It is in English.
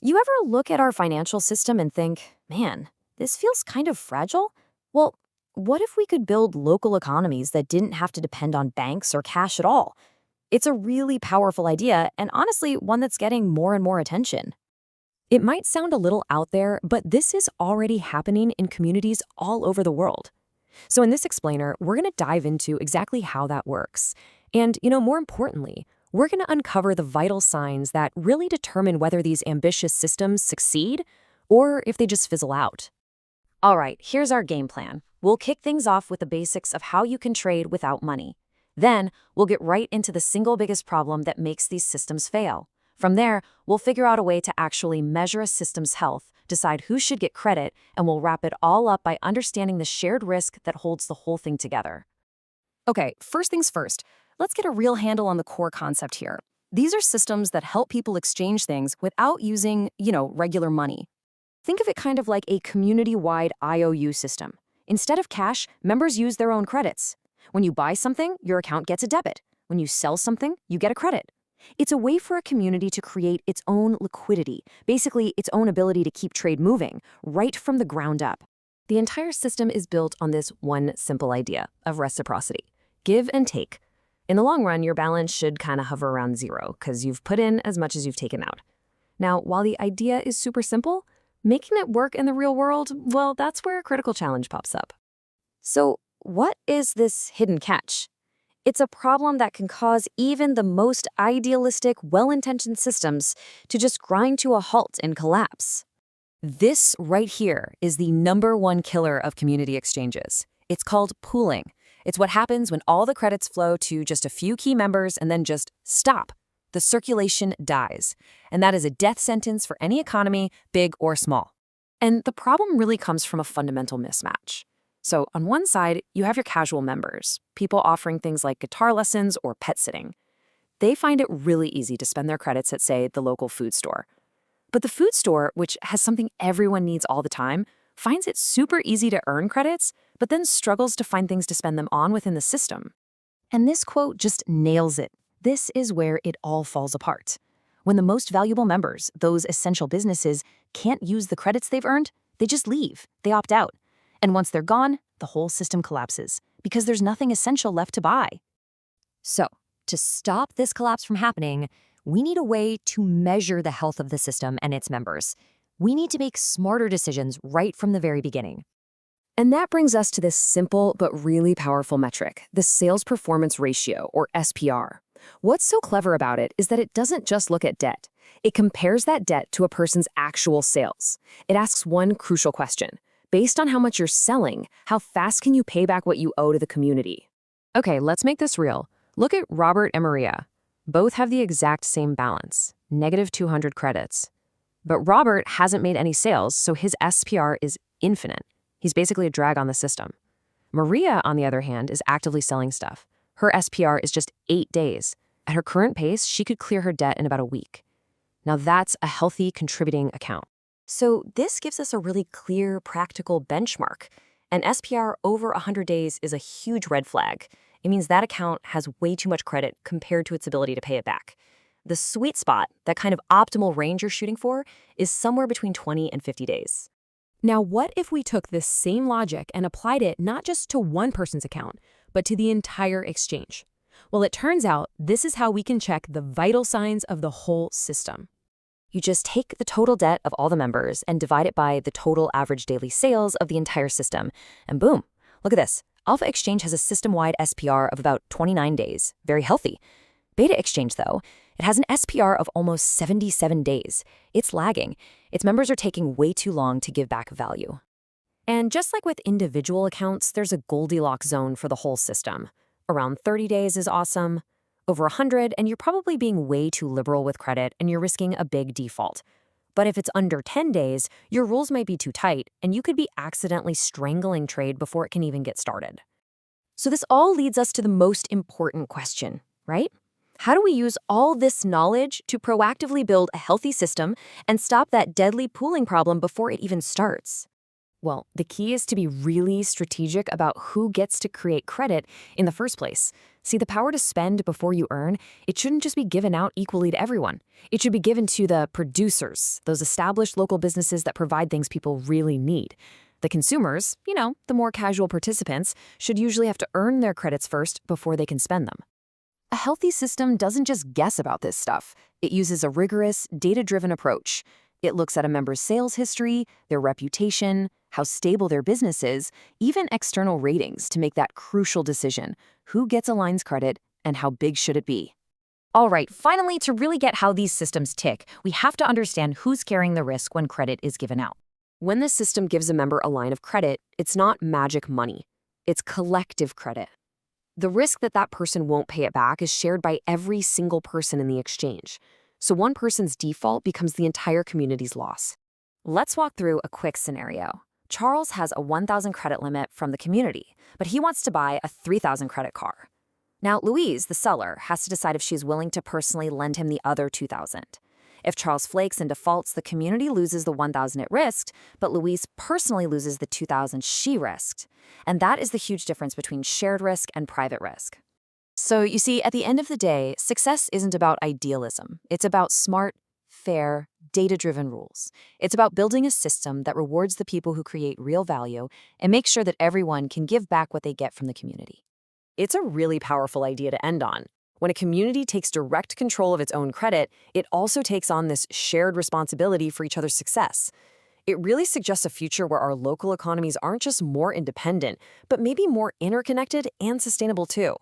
You ever look at our financial system and think, man, this feels kind of fragile? Well, what if we could build local economies that didn't have to depend on banks or cash at all? It's a really powerful idea, and honestly, one that's getting more and more attention. It might sound a little out there, but this is already happening in communities all over the world. So in this explainer, we're going to dive into exactly how that works. And, more importantly, we're going to uncover the vital signs that really determine whether these ambitious systems succeed or if they just fizzle out. All right, here's our game plan. We'll kick things off with the basics of how you can trade without money. Then, we'll get right into the single biggest problem that makes these systems fail. From there, we'll figure out a way to actually measure a system's health, decide who should get credit, and we'll wrap it all up by understanding the shared risk that holds the whole thing together. Okay, first things first, let's get a real handle on the core concept here. These are systems that help people exchange things without using, regular money. Think of it kind of like a community-wide IOU system. Instead of cash, members use their own credits. When you buy something, your account gets a debit. When you sell something, you get a credit. It's a way for a community to create its own liquidity, basically its own ability to keep trade moving, right from the ground up. The entire system is built on this one simple idea of reciprocity. Give and take. In the long run, your balance should kind of hover around zero because you've put in as much as you've taken out. Now, while the idea is super simple, making it work in the real world, well, that's where a critical challenge pops up. So, what is this hidden catch? It's a problem that can cause even the most idealistic, well-intentioned systems to just grind to a halt and collapse. This right here is the #1 killer of community exchanges. It's called pooling. It's what happens when all the credits flow to just a few key members and then just stop. The circulation dies. And that is a death sentence for any economy, big or small. And the problem really comes from a fundamental mismatch. So on one side, you have your casual members, people offering things like guitar lessons or pet sitting. They find it really easy to spend their credits at, say, the local food store. But the food store, which has something everyone needs all the time, finds it super easy to earn credits, but then struggles to find things to spend them on within the system. And this quote just nails it. This is where it all falls apart. When the most valuable members, those essential businesses, can't use the credits they've earned, they just leave, they opt out. And once they're gone, the whole system collapses because there's nothing essential left to buy. So, to stop this collapse from happening, we need a way to measure the health of the system and its members. We need to make smarter decisions right from the very beginning. And that brings us to this simple but really powerful metric, the sales performance ratio, or SPR. What's so clever about it is that it doesn't just look at debt. It compares that debt to a person's actual sales. It asks one crucial question. Based on how much you're selling, how fast can you pay back what you owe to the community? Okay, let's make this real. Look at Robert and Maria. Both have the exact same balance, -200 credits. But Robert hasn't made any sales, so his SPR is infinite. He's basically a drag on the system. Maria, on the other hand, is actively selling stuff. Her SPR is just 8 days. At her current pace, she could clear her debt in about a week. Now that's a healthy, contributing account. So this gives us a really clear, practical benchmark. An SPR over 100 days is a huge red flag. It means that account has way too much credit compared to its ability to pay it back. The sweet spot, that kind of optimal range you're shooting for, is somewhere between 20 and 50 days. Now, what if we took this same logic and applied it not just to one person's account, but to the entire exchange? Well, it turns out this is how we can check the vital signs of the whole system. You just take the total debt of all the members and divide it by the total average daily sales of the entire system. And boom, look at this. Alpha Exchange has a system-wide SPR of about 29 days. Very healthy. Beta Exchange, though, it has an SPR of almost 77 days. It's lagging. Its members are taking way too long to give back value. And just like with individual accounts, there's a Goldilocks zone for the whole system. Around 30 days is awesome. Over 100, and you're probably being way too liberal with credit and you're risking a big default. But if it's under 10 days, your rules might be too tight and you could be accidentally strangling trade before it can even get started. So this all leads us to the most important question, right? How do we use all this knowledge to proactively build a healthy system and stop that deadly pooling problem before it even starts? Well, the key is to be really strategic about who gets to create credit in the first place. See, the power to spend before you earn, it shouldn't just be given out equally to everyone. It should be given to the producers, those established local businesses that provide things people really need. The consumers, the more casual participants, should usually have to earn their credits first before they can spend them. A healthy system doesn't just guess about this stuff. It uses a rigorous, data-driven approach. It looks at a member's sales history, their reputation, how stable their business is, even external ratings to make that crucial decision. Who gets a line's credit and how big should it be? All right, finally, to really get how these systems tick, we have to understand who's carrying the risk when credit is given out. When the system gives a member a line of credit, it's not magic money. It's collective credit. The risk that that person won't pay it back is shared by every single person in the exchange. So one person's default becomes the entire community's loss. Let's walk through a quick scenario. Charles has a 1,000 credit limit from the community, but he wants to buy a 3,000 credit car. Now, Louise, the seller, has to decide if she's willing to personally lend him the other 2,000. If Charles flakes and defaults, the community loses the 1,000 it risked, but Louise personally loses the 2,000 she risked. And that is the huge difference between shared risk and private risk. So you see, at the end of the day, success isn't about idealism. It's about smart, fair, data-driven rules. It's about building a system that rewards the people who create real value and makes sure that everyone can give back what they get from the community. It's a really powerful idea to end on. When a community takes direct control of its own credit, it also takes on this shared responsibility for each other's success. It really suggests a future where our local economies aren't just more independent, but maybe more interconnected and sustainable too.